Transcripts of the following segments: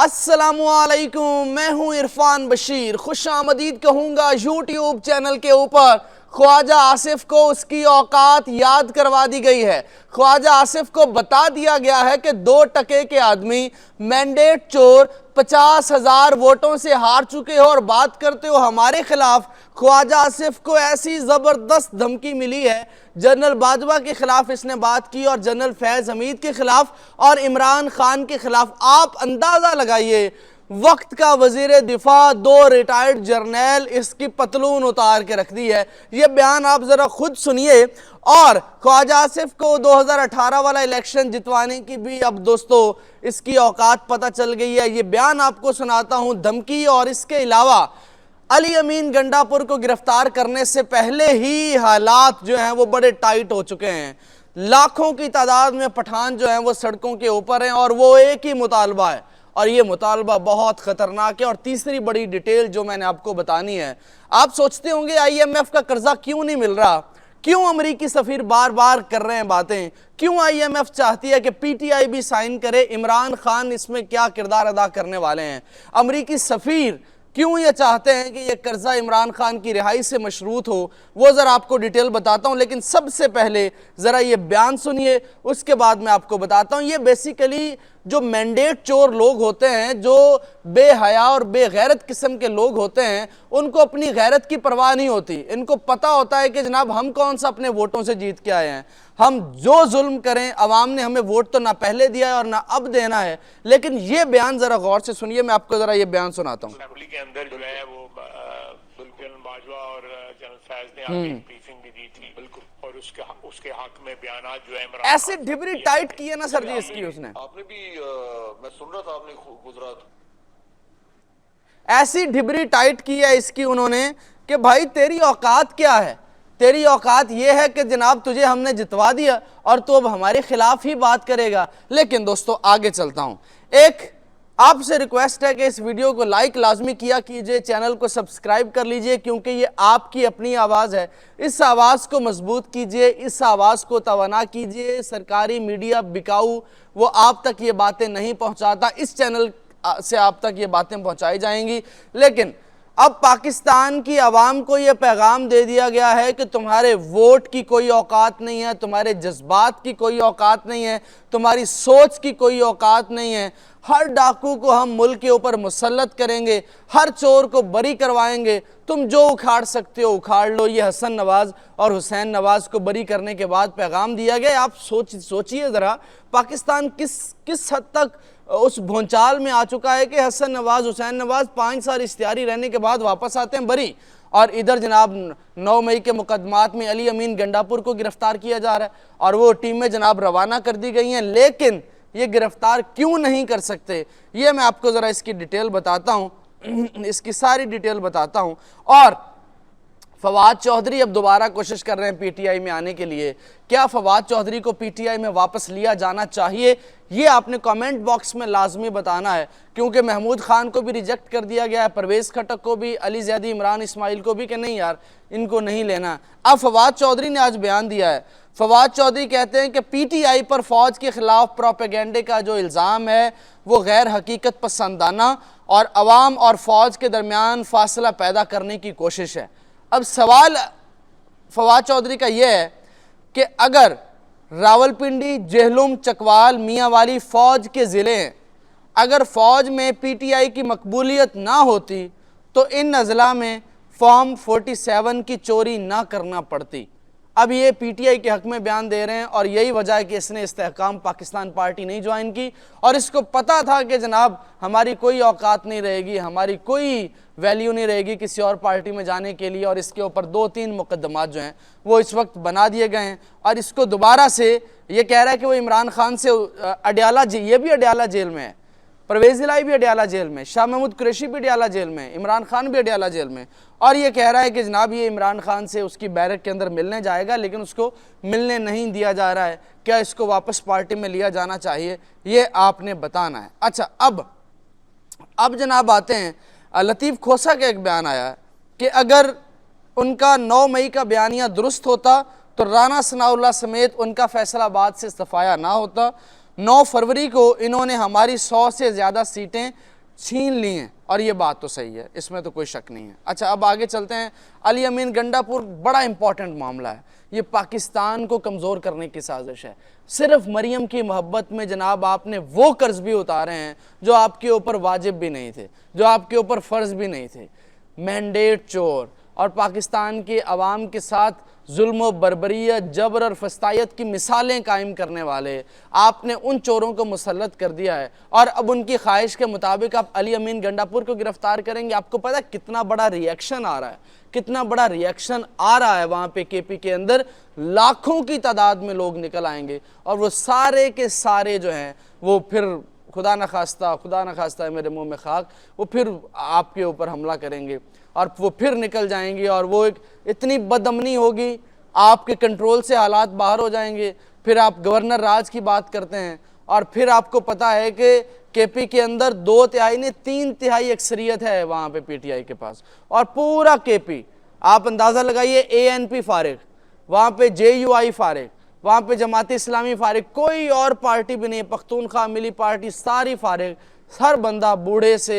अस्सलामुअलैकुम, मैं हूं इरफान बशीर। खुशामदीद कहूंगा यूट्यूब चैनल के ऊपर। ख्वाजा आसिफ को उसकी औकात याद करवा दी गई है। ख्वाजा आसिफ को बता दिया गया है कि 2 टके के आदमी मैंडेट चोर 50,000 वोटों से हार चुके हो और बात करते हो हमारे खिलाफ। ख्वाजा आसिफ को ऐसी जबरदस्त धमकी मिली है, जनरल बाजवा के खिलाफ इसने बात की और जनरल फैज हमीद के खिलाफ और इमरान खान के खिलाफ। आप अंदाजा लगाइए, वक्त का वजीर दिफा, 2 रिटायर्ड जर्नैल, इसकी पतलून उतार के रख दी है। ये बयान आप जरा खुद सुनिए। और ख्वाजा आसिफ को 2018 वाला इलेक्शन जितवाने की भी अब दोस्तों इसकी औकात पता चल गई है। ये बयान आपको सुनाता हूं, धमकी। और इसके अलावा अली अमीन गंडापुर को गिरफ्तार करने से पहले ही हालात जो हैं वो बड़े टाइट हो चुके हैं। लाखों की तादाद में पठान जो हैं वो सड़कों के ऊपर हैं और वो एक ही मुतालबा है, और ये मुतालबा बहुत खतरनाक है। और तीसरी बड़ी डिटेल जो मैंने आपको बतानी है, आप सोचते होंगे IMF का कर्जा क्यों नहीं मिल रहा, क्यों अमरीकी सफीर बार बार कर रहे हैं बातें, क्यों IMF चाहती है कि PTI भी साइन करे, इमरान खान इसमें क्या किरदार अदा करने वाले हैं, अमरीकी सफीर क्यों ये चाहते हैं कि ये कर्जा इमरान खान की रिहाई से मशरूत हो, वो ज़रा आपको डिटेल बताता हूँ। लेकिन सबसे पहले ज़रा ये बयान सुनिए, उसके बाद मैं आपको बताता हूँ। ये बेसिकली जो मैंडेट चोर लोग होते हैं, जो बेहया और बेगैरत किस्म के लोग होते हैं, उनको अपनी गैरत की परवाह नहीं होती। इनको पता होता है कि जनाब हम कौन सा अपने वोटों से जीत के आए हैं, हम जो जुल्म करें, अवाम ने हमें वोट तो ना पहले दिया है और ना अब देना है। लेकिन ये बयान जरा गौर से सुनिए, मैं आपको जरा ये बयान सुनाता हूँ। असेंबली के अंदर जो है वो जनरल बाजवा और जनरल फैज ने आगे ब्रीफिंग भी दी थी, बिल्कुल, और उसके हक में बयान जो है ऐसे ढिबरी टाइट की है ना सर जी इसकी, उसने आपने भी मैं सुन रहा था आपने गुजरात ऐसी ढिबरी टाइट की है इसकी उन्होंने कि भाई तेरी औकात क्या है, तेरी औकात ये है कि जनाब तुझे हमने जितवा दिया और तू अब हमारे खिलाफ ही बात करेगा। लेकिन दोस्तों आगे चलता हूं, एक आपसे रिक्वेस्ट है कि इस वीडियो को लाइक लाजमी किया कीजिए, चैनल को सब्सक्राइब कर लीजिए, क्योंकि ये आपकी अपनी आवाज़ है। इस आवाज़ को मजबूत कीजिए, इस आवाज़ को तवाना कीजिए। सरकारी मीडिया बिकाऊ, वो आप तक ये बातें नहीं पहुंचाता, इस चैनल से आप तक ये बातें पहुंचाई जाएंगी। लेकिन अब पाकिस्तान की आवाम को यह पैगाम दे दिया गया है कि तुम्हारे वोट की कोई औकात नहीं है, तुम्हारे जज्बात की कोई औकात नहीं है, तुम्हारी सोच की कोई औकात नहीं है। हर डाकू को हम मुल्क के ऊपर मुसल्लत करेंगे, हर चोर को बरी करवाएंगे, तुम जो उखाड़ सकते हो उखाड़ लो। ये हसन नवाज और हुसैन नवाज को बरी करने के बाद पैगाम दिया गया। आप सोचिए ज़रा, पाकिस्तान किस हद तक उस भूचाल में आ चुका है कि हसन नवाज, हुसैन नवाज 5 साल इख्तियारी रहने के बाद वापस आते हैं बरी, और इधर जनाब 9 मई के मुकदमात में अली अमीन गंडापुर को गिरफ्तार किया जा रहा है और वो टीमें जनाब रवाना कर दी गई हैं। लेकिन ये गिरफ्तार क्यों नहीं कर सकते, ये मैं आपको ज़रा इसकी डिटेल बताता हूँ, इसकी सारी डिटेल बताता हूँ। और फवाद चौधरी अब दोबारा कोशिश कर रहे हैं PTI में आने के लिए। क्या फवाद चौधरी को PTI में वापस लिया जाना चाहिए, ये आपने कमेंट बॉक्स में लाजमी बताना है, क्योंकि महमूद खान को भी रिजेक्ट कर दिया गया है, परवेज़ खटक को भी, अली ज़ैदी, इमरान इस्माइल को भी, कि नहीं यार इनको नहीं लेना। अब फवाद चौधरी ने आज बयान दिया है। फवाद चौधरी कहते हैं कि PTI पर फौज के खिलाफ प्रोपेगेंडे का जो इल्ज़ाम है वो गैर हकीकत पसंदाना और अवाम और फौज के दरमियान फासला पैदा करने की कोशिश है। अब सवाल फवाद चौधरी का यह है कि अगर रावलपिंडी, जेहलुम, चकवाल, मियांवाली फौज के ज़िले हैं, अगर फौज में PTI की मकबूलियत ना होती तो इन अजला में फॉर्म 47 की चोरी ना करना पड़ती। अब ये PTI के हक में बयान दे रहे हैं और यही वजह है कि इसने इस्तेहकाम पाकिस्तान पार्टी नहीं ज्वाइन की, और इसको पता था कि जनाब हमारी कोई औकात नहीं रहेगी, हमारी कोई वैल्यू नहीं रहेगी किसी और पार्टी में जाने के लिए। और इसके ऊपर 2-3 मुकदमात जो हैं वो इस वक्त बना दिए गए हैं, और इसको दोबारा से ये कह रहा है कि वो इमरान खान से अडयाला, ये भी अडयाला जेल में है, परवेज़ इलाही भी अडयाला जेल में, शाह महमूद कुरैशी भी अडयाला जेल में, इमरान खान भी अडयाला जेल में। और ये कह रहा है कि जनाब ये इमरान खान से उसकी बैरक के अंदर मिलने जाएगा, लेकिन उसको मिलने नहीं दिया जा रहा है। क्या इसको वापस पार्टी में लिया जाना चाहिए, ये आपने बताना है। अच्छा, अब जनाब आते हैं, लतीफ़ खोसा का एक बयान आया है कि अगर उनका 9 मई का बयानिया दुरुस्त होता तो राना सनाउल्लाह समेत उनका फैसलाबाद से इस्तीफ़ा ना होता। 9 फरवरी को इन्होंने हमारी 100 से ज़्यादा सीटें छीन ली हैं, और ये बात तो सही है, इसमें तो कोई शक नहीं है। अच्छा, अब आगे चलते हैं। अली अमीन गंडापुर बड़ा इंपॉर्टेंट मामला है, ये पाकिस्तान को कमज़ोर करने की साजिश है। सिर्फ मरियम की मोहब्बत में जनाब आपने वो कर्ज भी उतारे हैं जो आपके ऊपर वाजिब भी नहीं थे, जो आपके ऊपर फ़र्ज़ भी नहीं थे। मैंडेट चोर और पाकिस्तान के अवाम के साथ जुल्म, बर्बरियत, जबर और फस्तायत की मिसालें कायम करने वाले आपने उन चोरों को मुसल्लत कर दिया है, और अब उनकी ख्वाहिश के मुताबिक आप अली अमीन गंडापुर को गिरफ्तार करेंगे। आपको पता है कितना बड़ा रिएक्शन आ रहा है, कितना बड़ा रिएक्शन आ रहा है वहाँ पे केपी के अंदर। लाखों की तादाद में लोग निकल आएंगे, और वो सारे के सारे जो हैं वो फिर खुदा न खास्ता है मेरे मुंह में खाक, वो फिर आपके ऊपर हमला करेंगे, और वो फिर निकल जाएंगे, और वो एक इतनी बदअमनी होगी, आपके कंट्रोल से हालात बाहर हो जाएंगे। फिर आप गवर्नर राज की बात करते हैं, और फिर आपको पता है कि केपी के अंदर 2 तिहाई नहीं 3 तिहाई अक्सरियत है वहाँ पे पीटीआई के पास, और पूरा केपी आप अंदाज़ा लगाइए, ANP फारिग, वहाँ पे JUI फारिग, वहाँ पे जमात इस्लामी फारिग, कोई और पार्टी भी नहीं, पख्तूनख्वा मिली पार्टी सारी फारिग, हर बंदा बूढ़े से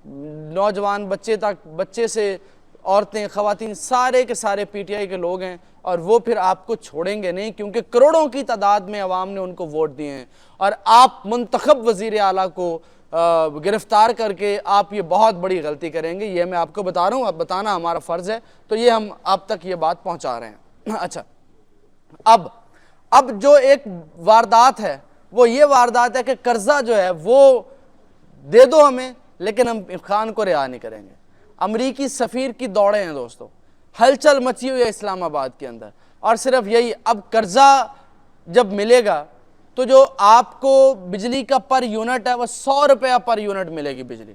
नौजवान बच्चे तक, बच्चे से औरतें, ख़वातीन, सारे के सारे पीटीआई के लोग हैं, और वो फिर आपको छोड़ेंगे नहीं, क्योंकि करोड़ों की तादाद में अवाम ने उनको वोट दिए हैं। और आप मुंतखब वज़ीर आला को गिरफ्तार करके आप ये बहुत बड़ी गलती करेंगे, ये मैं आपको बता रहा हूँ, अब बताना हमारा फ़र्ज़ है, तो ये हम आप तक ये बात पहुँचा रहे हैं। अच्छा, अब जो एक वारदात है वो ये वारदात है कि कर्जा जो है वो दे दो हमें, लेकिन हम खान को रिहा नहीं करेंगे। अमरीकी सफ़ीर की दौड़े हैं दोस्तों, हलचल मची हुई है इस्लामाबाद के अंदर, और सिर्फ यही, अब कर्जा जब मिलेगा तो जो आपको बिजली का पर यूनिट है वो 100 रुपया पर यूनिट मिलेगी बिजली,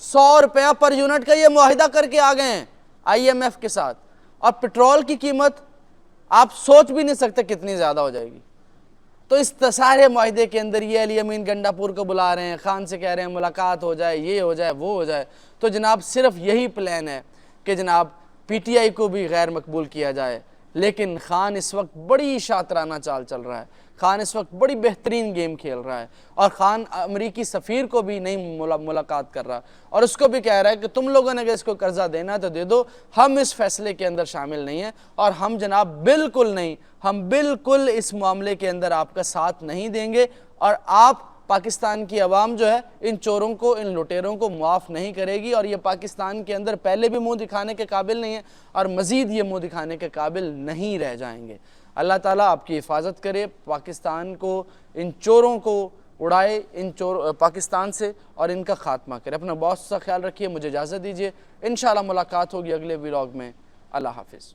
100 रुपया पर यूनिट का ये मुआहिदा करके आ गए हैं IMF के साथ। और पेट्रोल की कीमत आप सोच भी नहीं सकते कितनी ज़्यादा हो जाएगी। तो इस सारे मुआहिदे के अंदर ये अली अमीन गंडापुर को बुला रहे हैं, खान से कह रहे हैं मुलाकात हो जाए, ये हो जाए, वो हो जाए। तो जनाब सिर्फ यही प्लान है कि जनाब पीटीआई को भी गैर मकबूल किया जाए। लेकिन खान इस वक्त बड़ी शातराना चाल चल रहा है, खान इस वक्त बड़ी बेहतरीन गेम खेल रहा है, और खान अमरीकी सफ़ीर को भी नहीं मुलाकात कर रहा, और उसको भी कह रहा है कि तुम लोगों ने अगर इसको कर्जा देना तो दे दो, हम इस फैसले के अंदर शामिल नहीं हैं, और हम जनाब बिल्कुल नहीं, हम बिल्कुल इस मामले के अंदर आपका साथ नहीं देंगे, और आप पाकिस्तान की आवाम जो है इन चोरों को, इन लुटेरों को माफ़ नहीं करेगी, और ये पाकिस्तान के अंदर पहले भी मुंह दिखाने के काबिल नहीं है, और मज़ीद ये मुंह दिखाने के काबिल नहीं रह जाएंगे। अल्लाह ताला आपकी हिफाजत करे, पाकिस्तान को, इन चोरों को उड़ाए, इन पाकिस्तान से, और इनका खात्मा करे। अपना बहुत सा ख्याल रखिए, मुझे इजाज़त दीजिए, इंशाअल्लाह मुलाकात होगी अगले व्लॉग में। अल्लाह हाफिज़।